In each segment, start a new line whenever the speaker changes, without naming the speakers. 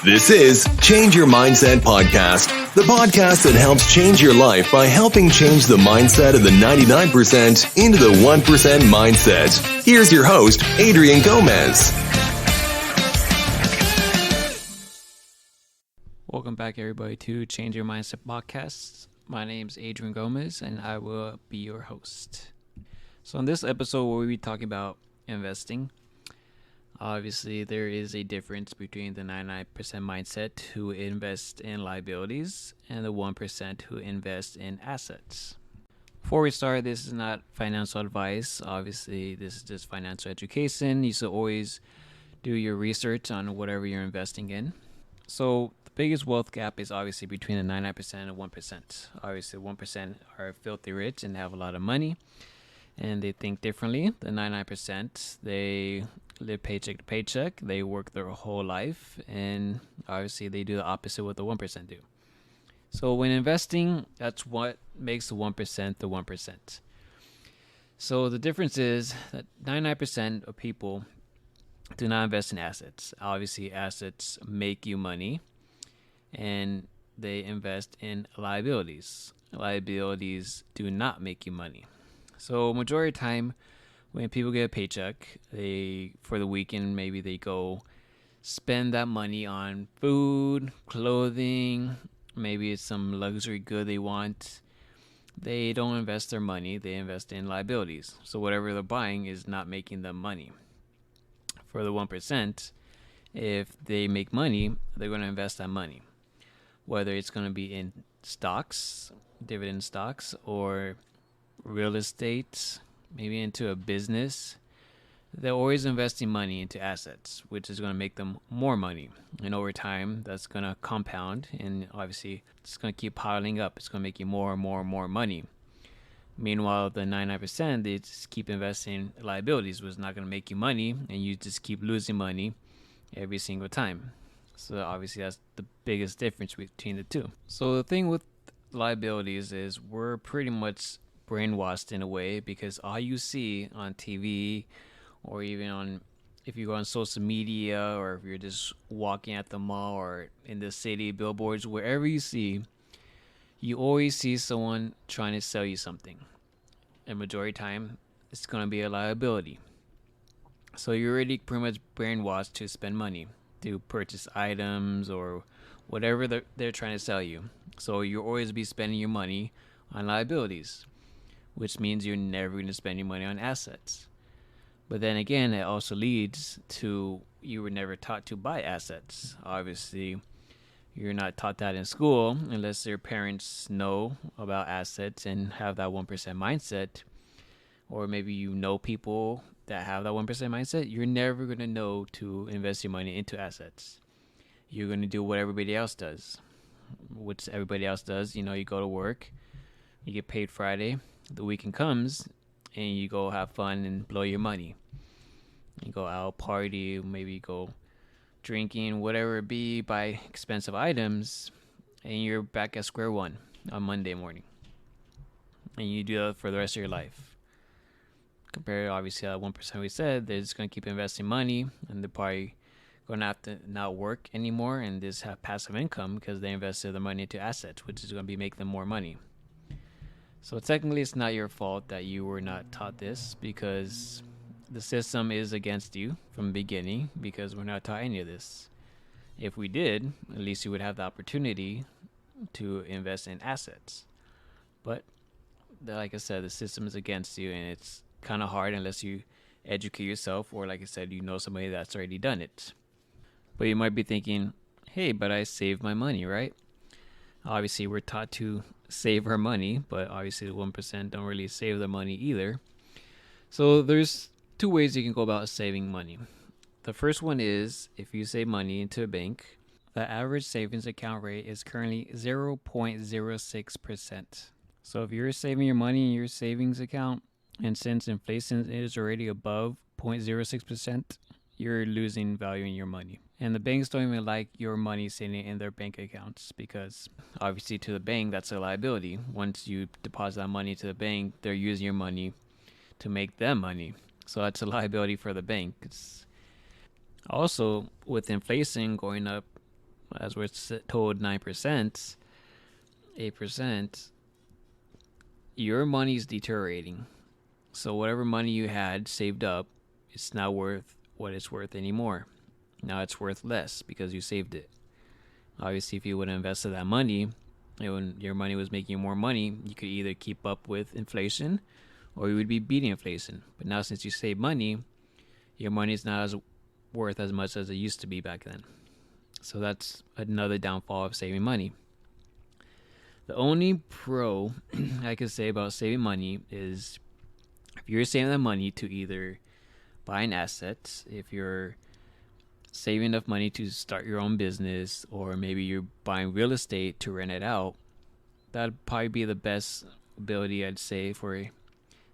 This is Change Your Mindset Podcast, the podcast that helps change your life by helping change the mindset of the 99% into the 1% mindset. Here's your host, Adrian Gomez.
Welcome back, everybody, to Change Your Mindset Podcast. My name is Adrian Gomez, and I will be your host. So in this episode, we'll be talking about investing. Obviously, there is a difference between the 99% mindset who invest in liabilities and the 1% who invest in assets. Before we start, this is not financial advice. Obviously, this is just financial education. You should always do your research on whatever you're investing in. So the biggest wealth gap is obviously between the 99% and 1%. Obviously, 1% are filthy rich and have a lot of money, and they think differently. The 99%, they live paycheck to paycheck. They work their whole life, and obviously they do the opposite what the 1% do. So when investing, that's what makes the 1% the 1%. So the difference is that 99% of people do not invest in assets. Obviously, assets make you money, and they invest in liabilities. Liabilities do not make you money. So majority of the time, when people get a paycheck, for the weekend, maybe they go spend that money on food, clothing, maybe it's some luxury good they want. They don't invest their money, they invest in liabilities. So whatever they're buying is not making them money. For the 1%, if they make money, they're going to invest that money. Whether it's going to be in stocks, dividend stocks, or real estate, maybe into a business, they're always investing money into assets, which is going to make them more money. And over time, that's going to compound, and obviously, it's going to keep piling up. It's going to make you more and more and more money. Meanwhile, the 99%, they just keep investing in liabilities, which is not going to make you money, and you just keep losing money every single time. So obviously, that's the biggest difference between the two. So the thing with liabilities is we're pretty much brainwashed in a way, because all you see on TV, or even if you go on social media, or if you're just walking at the mall or in the city, billboards, wherever you see, you always see someone trying to sell you something. And majority of the time, it's going to be a liability. So you're already pretty much brainwashed to spend money, to purchase items or whatever they're trying to sell you. So you'll always be spending your money on liabilities, which means you're never going to spend your money on assets. But then again, it also leads to you were never taught to buy assets. Obviously, you're not taught that in school unless your parents know about assets and have that 1% mindset. Or maybe you know people that have that 1% mindset. You're never going to know to invest your money into assets. You're going to do what everybody else does, which everybody else does. You know, you go to work, you get paid Friday, the weekend comes, and you go have fun and blow your money. You go out, party, maybe go drinking, whatever it be, buy expensive items, and you're back at square one on Monday morning. And you do that for the rest of your life. Compared to obviously that 1% we said, they're just going to keep investing money, and they're probably going to have to not work anymore and just have passive income because they invested their money into assets, which is going to be make them more money. So technically, it's not your fault that you were not taught this, because the system is against you from the beginning, because we're not taught any of this. If we did, at least you would have the opportunity to invest in assets. But like I said, the system is against you, and it's kind of hard unless you educate yourself, or like I said, you know somebody that's already done it. But you might be thinking, hey, but I saved my money, right? Obviously, we're taught to save our money, but obviously the 1% don't really save their money either. So there's two ways you can go about saving money. The first one is, if you save money into a bank, the average savings account rate is currently 0.06%. So if you're saving your money in your savings account, and since inflation is already above 0.06%, you're losing value in your money. And the banks don't even like your money sitting in their bank accounts, because obviously to the bank, that's a liability. Once you deposit that money to the bank, they're using your money to make them money. So that's a liability for the bank. Also, with inflation going up as we're told 9%, 8%, your money's deteriorating. So whatever money you had saved up, it's not worth what it's worth anymore. Now it's worth less because you saved it. Obviously, if you would have invested that money, when your money was making you more money, you could either keep up with inflation or you would be beating inflation. But now since you save money, your money is not as worth as much as it used to be back then. So that's another downfall of saving money. The only pro I could say about saving money is if you're saving that money to either buy an asset, if you're saving enough money to start your own business, or maybe you're buying real estate to rent it out, that'd probably be the best ability I'd say for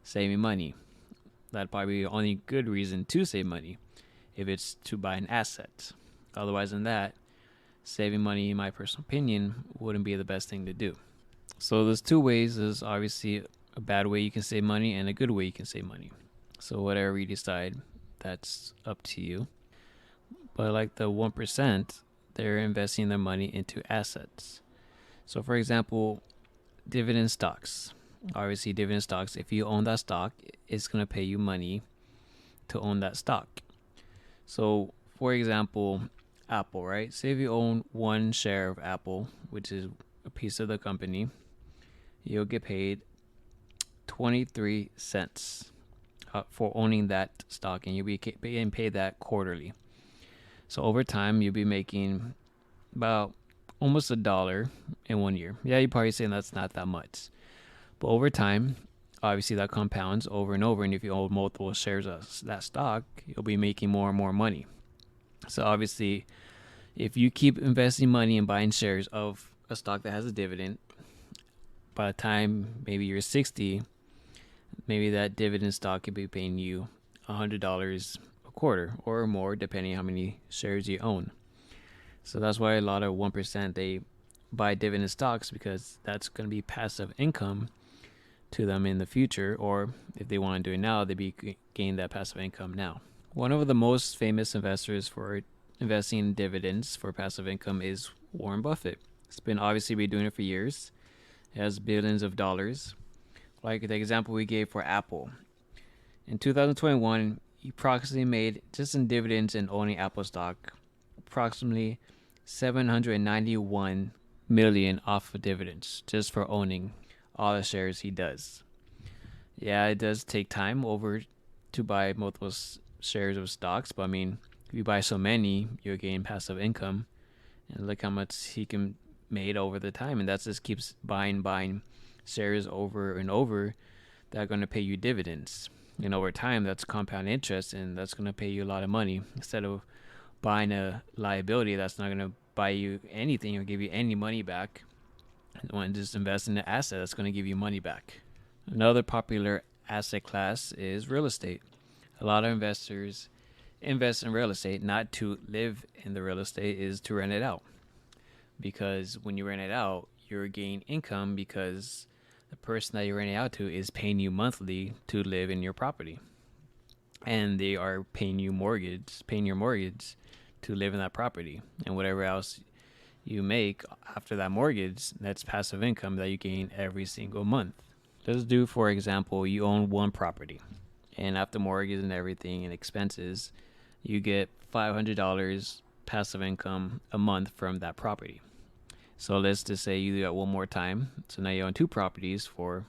saving money. That'd probably be the only good reason to save money if it's to buy an asset. Otherwise than that, saving money, in my personal opinion, wouldn't be the best thing to do. So there's two ways. There's obviously a bad way you can save money and a good way you can save money. So whatever you decide, that's up to you. But like the 1%, they're investing their money into assets. So for example, dividend stocks. Obviously, dividend stocks, if you own that stock, it's going to pay you money to own that stock. So for example, Apple, right? Say if you own one share of Apple, which is a piece of the company, you'll get paid 23 cents for owning that stock, and you'll be getting paid that quarterly. So over time, you'll be making about almost $1 in 1 year. Yeah, you're probably saying that's not that much. But over time, obviously that compounds over and over. And if you own multiple shares of that stock, you'll be making more and more money. So obviously, if you keep investing money and buying shares of a stock that has a dividend, by the time maybe you're 60, maybe that dividend stock could be paying you $100 quarter or more, depending how many shares you own. So that's why a lot of 1%, they buy dividend stocks, because that's going to be passive income to them in the future, or if they want to do it now, they be gain that passive income now. One of the most famous investors for investing in dividends for passive income is Warren Buffett. It's been doing it for years. It has billions of dollars. Like the example we gave for Apple. In 2021, he approximately made, just in dividends and owning Apple stock, approximately $791 million off of dividends just for owning all the shares he does. Yeah, it does take time to buy multiple shares of stocks, but I mean, if you buy so many, you're getting passive income, and look how much he can made over the time, and that just keeps buying shares over and over that are going to pay you dividends. And over time, that's compound interest, and that's going to pay you a lot of money. Instead of buying a liability that's not going to buy you anything or give you any money back, you want to just invest in an asset that's going to give you money back. Another popular asset class is real estate. A lot of investors invest in real estate not to live in the real estate, is to rent it out. Because when you rent it out, you're gaining income because the person that you're renting out to is paying you monthly to live in your property, and they are paying your mortgage to live in that property, and whatever else you make after that mortgage, that's passive income that you gain every single month. Let's do, for example, you own one property, and after mortgage and everything and expenses, you get $500 passive income a month from that property. So let's just say you do that one more time. So now you own two properties for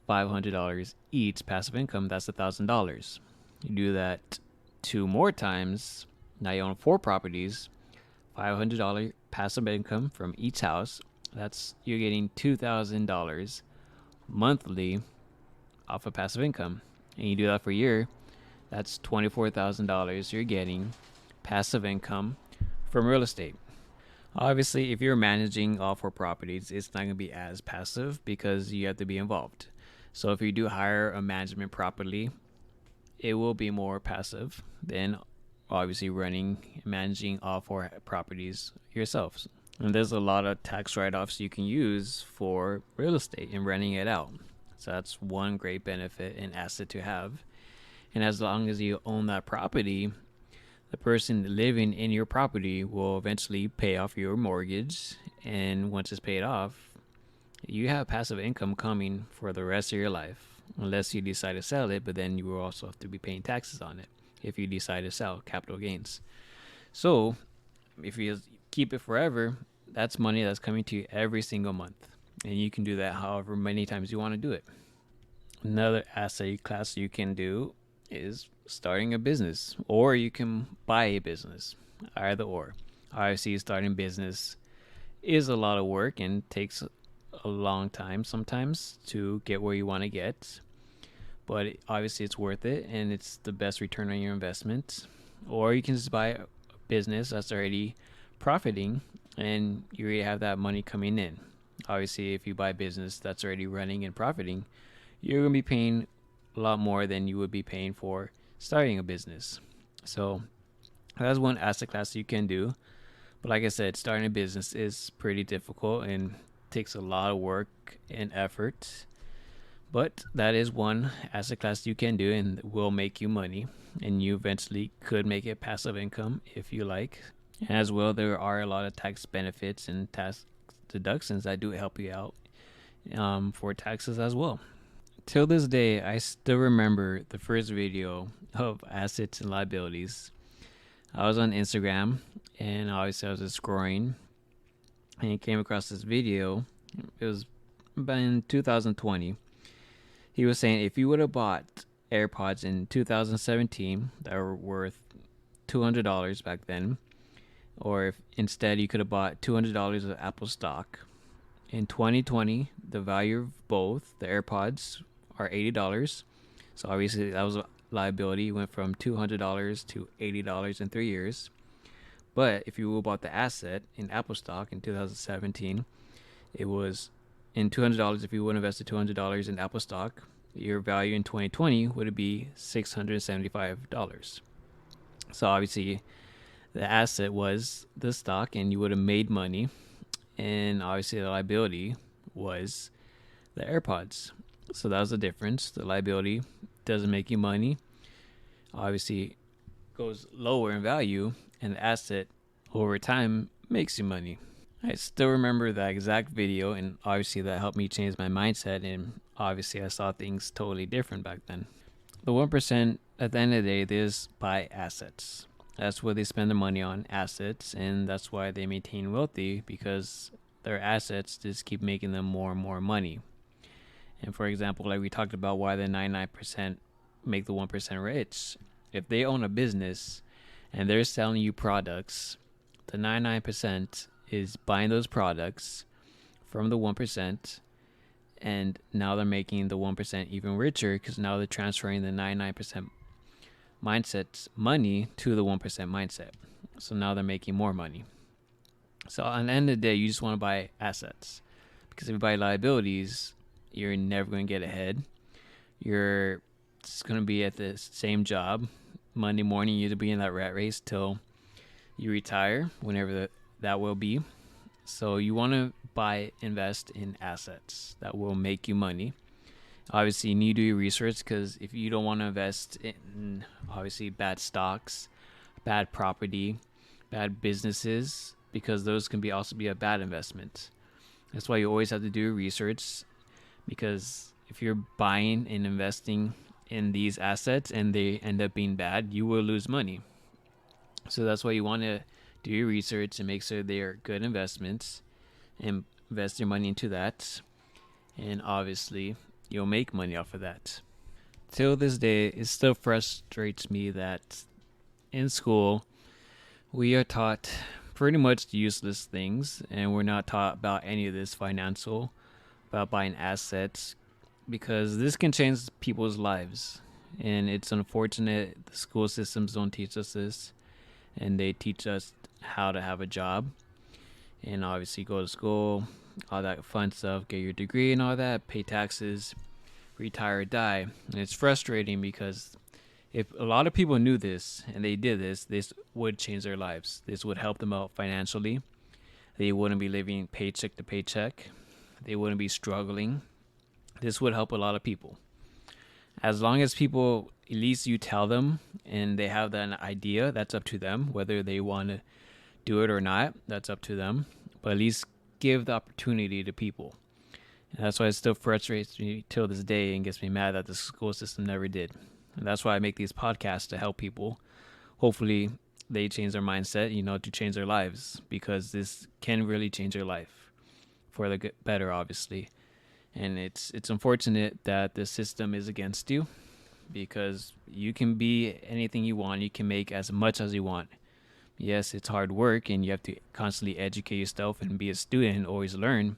$500 each passive income. That's $1,000. You do that two more times. Now you own four properties, $500 passive income from each house. You're getting $2,000 monthly off of passive income. And you do that for a year, that's $24,000 you're getting passive income from real estate. Obviously, if you're managing all four properties, it's not going to be as passive because you have to be involved. So if you do hire a management properly, it will be more passive than obviously managing all four properties yourselves. And there's a lot of tax write-offs you can use for real estate and renting it out. So that's one great benefit and asset to have. And as long as you own that property, the person living in your property will eventually pay off your mortgage, and once it's paid off, you have passive income coming for the rest of your life, unless you decide to sell it, but then you will also have to be paying taxes on it if you decide to sell capital gains. So if you keep it forever, that's money that's coming to you every single month, and you can do that however many times you want to do it. Another asset class you can do is starting a business, or you can buy a business, either or. Obviously, starting a business is a lot of work and takes a long time sometimes to get where you want to get, but obviously it's worth it and it's the best return on your investment. Or you can just buy a business that's already profiting and you already have that money coming in. Obviously, if you buy a business that's already running and profiting, you're going to be paying a lot more than you would be paying for starting a business. So that's one asset class you can do. But like I said, starting a business is pretty difficult and takes a lot of work and effort. But that is one asset class you can do and will make you money. And you eventually could make it passive income if you like. And as well, there are a lot of tax benefits and tax deductions that do help you out for taxes as well. Till this day, I still remember the first video of assets and liabilities. I was on Instagram, and obviously I was just scrolling, and came across this video. It was about in 2020. He was saying if you would have bought AirPods in 2017 that were worth $200 back then, or if instead you could have bought $200 of Apple stock, in 2020, the value of both the AirPods are $80. So obviously that was a liability. It went from $200 to $80 in 3 years. But if you bought the asset in Apple stock in 2017, it was in $200. If you would invested $200 in Apple stock, your value in 2020 would be $675. So obviously the asset was the stock and you would have made money. And obviously the liability was the AirPods. So that was the difference. The liability doesn't make you money. Obviously goes lower in value, and the asset over time makes you money. I still remember that exact video, and obviously that helped me change my mindset, and obviously I saw things totally different back then. The 1% at the end of the day, they just buy assets. That's what they spend their money on, assets, and that's why they maintain wealthy, because their assets just keep making them more and more money. And for example, like we talked about why the 99% make the 1% rich. If they own a business and they're selling you products, the 99% is buying those products from the 1%, and now they're making the 1% even richer because now they're transferring the 99% mindset's money to the 1% mindset. So now they're making more money. So at the end of the day, you just want to buy assets, because if you buy liabilities, you're never going to get ahead. You're just going to be at the same job Monday morning. You'll be in that rat race till you retire, whenever that will be. So you want to invest in assets that will make you money. Obviously, you need to do your research, because if you don't want to invest in obviously bad stocks, bad property, bad businesses, because those can also be a bad investment. That's why you always have to do your research, because if you're buying and investing in these assets and they end up being bad, you will lose money. So that's why you want to do your research and make sure they are good investments and invest your money into that. And obviously, you'll make money off of that. Till this day, it still frustrates me that in school, we are taught pretty much useless things, and we're not taught about any of this financial, about buying assets, because this can change people's lives. And it's unfortunate the school systems don't teach us this, and they teach us how to have a job and obviously go to school, all that fun stuff, get your degree and all that, pay taxes, retire or die. And it's frustrating, because if a lot of people knew this and they did this would change their lives. This would help them out financially. They wouldn't be living paycheck to paycheck. They wouldn't be struggling. This would help a lot of people. As long as people, at least you tell them and they have that idea, that's up to them. Whether they want to do it or not, that's up to them. But at least give the opportunity to people. And that's why it still frustrates me till this day and gets me mad that the school system never did. And that's why I make these podcasts to help people. Hopefully, they change their mindset, to change their lives, because this can really change your life for the better, obviously. And it's unfortunate that the system is against you, because you can be anything you want. You can make as much as you want. Yes, it's hard work and you have to constantly educate yourself and be a student and always learn,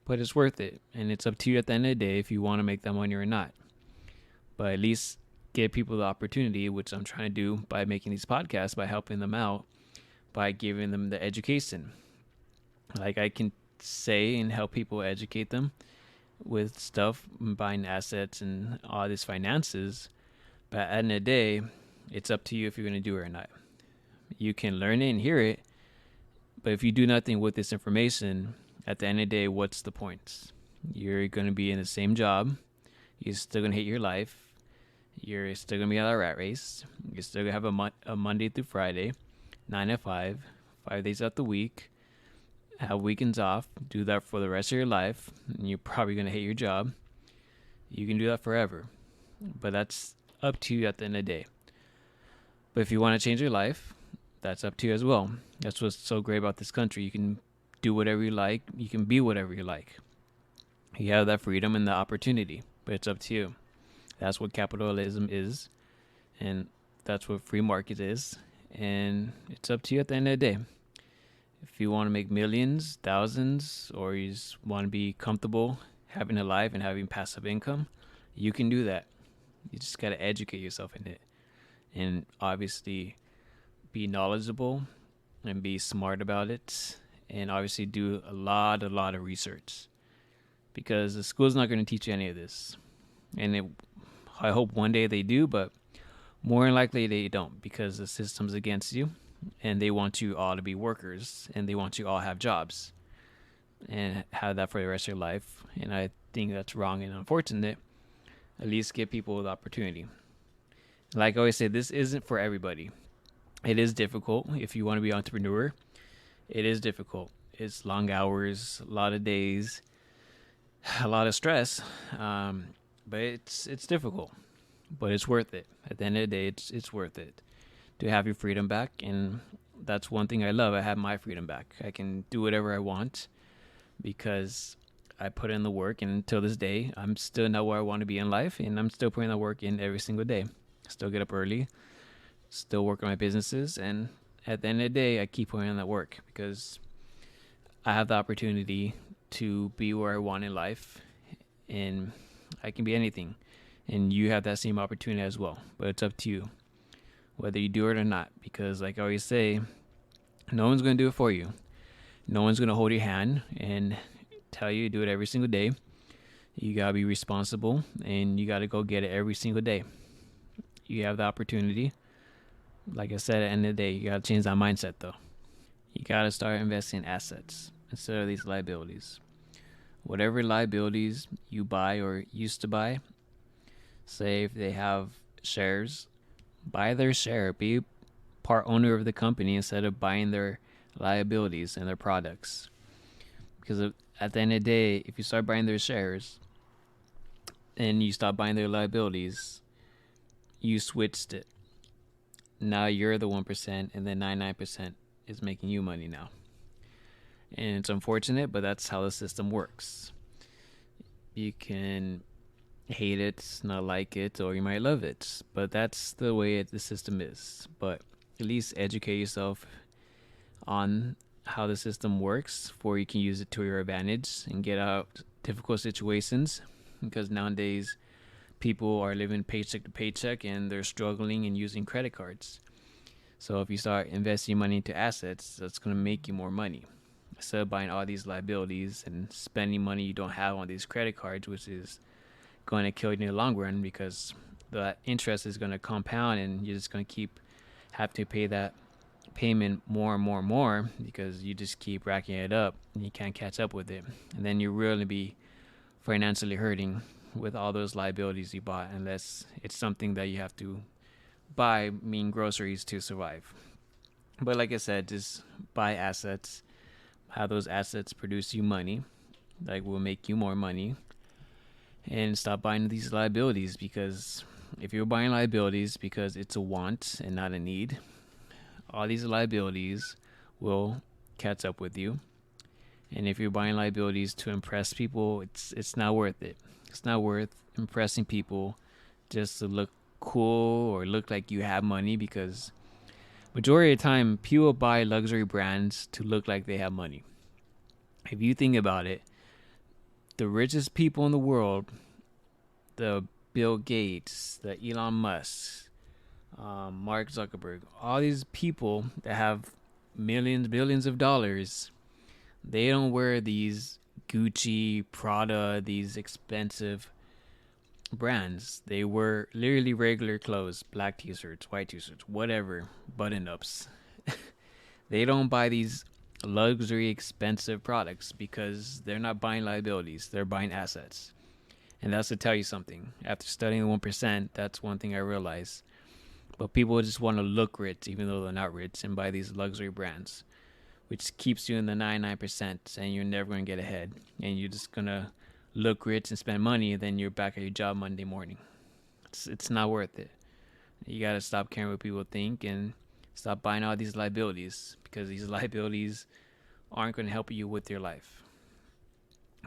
but it's worth it. And it's up to you at the end of the day if you want to make that money or not. But at least give people the opportunity, which I'm trying to do by making these podcasts, by helping them out, by giving them the education. Like, I can say and help people, educate them with stuff, buying assets and all these finances. But at the end of the day, it's up to you if you're going to do it or not. You can learn it and hear it, but if you do nothing with this information, at the end of the day, what's the point? You're going to be in the same job. You're still going to hate your life. You're still going to be on a rat race. You're still going to have a Monday through Friday, 9 to 5, 5 days out the week, have weekends off, do that for the rest of your life, and you're probably going to hate your job. You can do that forever, but that's up to you at the end of the day. But if you want to change your life, that's up to you as well. That's what's so great about this country. You can do whatever you like. You can be whatever you like. You have that freedom and the opportunity, but it's up to you. That's what capitalism is, and that's what free market is, and it's up to you at the end of the day. If you want to make millions, thousands, or you just want to be comfortable having a life and having passive income, you can do that. You just got to educate yourself in it, and obviously be knowledgeable and be smart about it, and obviously do a lot of research, because the school's not going to teach you any of this. And I hope one day they do, but more than likely they don't, because the system's against you and they want you all to be workers and they want you all to have jobs and have that for the rest of your life. And I think that's wrong and unfortunate. At least give people the opportunity. Like I always say, this isn't for everybody. It is difficult if you want to be an entrepreneur. It is difficult. It's long hours, a lot of days, a lot of stress. But it's difficult, but it's worth it. At the end of the day, it's worth it to have your freedom back. And that's one thing I love. I have my freedom back. I can do whatever I want because I put in the work. And until this day, I'm still not where I want to be in life. And I'm still putting the work in every single day. Still get up early, still work on my businesses. And at the end of the day, I keep putting in that work because I have the opportunity to be where I want in life. And I can be anything, and you have that same opportunity as well, but it's up to you whether you do it or not, because like I always say, no one's going to do it for you. No one's going to hold your hand and tell you to do it every single day. You got to be responsible, and you got to go get it every single day. You have the opportunity. Like I said, at the end of the day, you got to change that mindset though. You got to start investing in assets instead of these liabilities. Whatever liabilities you buy or used to buy, say if they have shares, buy their share. Be part owner of the company instead of buying their liabilities and their products. Because at the end of the day, if you start buying their shares and you stop buying their liabilities, you switched it. Now you're the 1% and then 99% is making you money now. And it's unfortunate, but that's how the system works. You can hate it, not like it, or you might love it. But that's the way the system is. But at least educate yourself on how the system works before you can use it to your advantage and get out difficult situations. Because nowadays, people are living paycheck to paycheck and they're struggling and using credit cards. So if you start investing money into assets, that's going to make you more money. Instead of buying all these liabilities and spending money you don't have on these credit cards, which is going to kill you in the long run because the interest is going to compound and you're just going to keep have to pay that payment more and more and more because you just keep racking it up and you can't catch up with it. And then you're really be financially hurting with all those liabilities you bought, unless it's something that you have to buy, mean groceries, to survive. But like I said, just buy assets, have those assets produce you money, like will make you more money, and stop buying these liabilities. Because if you're buying liabilities because it's a want and not a need, all these liabilities will catch up with you. And if you're buying liabilities to impress people, it's not worth it. It's not worth impressing people just to look cool or look like you have money, because majority of the time people buy luxury brands to look like they have money. If you think about it, the richest people in the world, the Bill Gates, the Elon Musk, Mark Zuckerberg, all these people that have millions, billions of dollars, they don't wear these Gucci, Prada, these expensive brands. They wear literally regular clothes, black t-shirts, white t-shirts, whatever, button-ups. They don't buy these luxury, expensive products because they're not buying liabilities. They're buying assets. And that's to tell you something. After studying 1%, that's one thing I realized. But people just want to look rich even though they're not rich, and buy these luxury brands, which keeps you in the 99%, and you're never going to get ahead. And you're just going to look rich and spend money, and then you're back at your job Monday morning. It's not worth it. You got to stop caring what people think and stop buying all these liabilities, because these liabilities aren't going to help you with your life.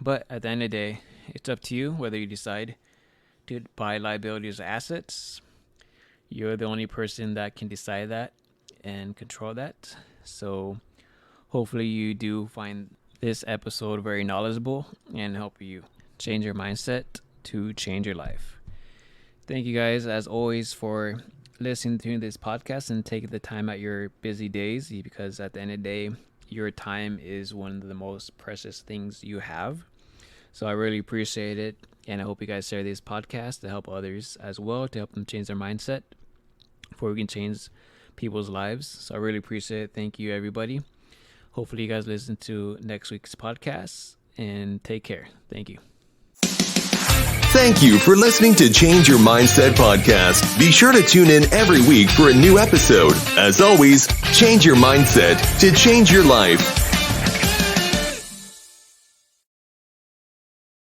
But at the end of the day, it's up to you whether you decide to buy liabilities or assets. You're the only person that can decide that and control that. So hopefully you do find this episode very knowledgeable and help you change your mindset to change your life. Thank you guys, as always, for listening to this podcast and taking the time out your busy days, because at the end of the day, your time is one of the most precious things you have. So I really appreciate it, and I hope you guys share this podcast to help others as well, to help them change their mindset before we can change people's lives. So I really appreciate it. Thank you, everybody. Hopefully you guys listen to next week's podcast, and take care. Thank you.
Thank you for listening to Change Your Mindset podcast. Be sure to tune in every week for a new episode. As always, change your mindset to change your life.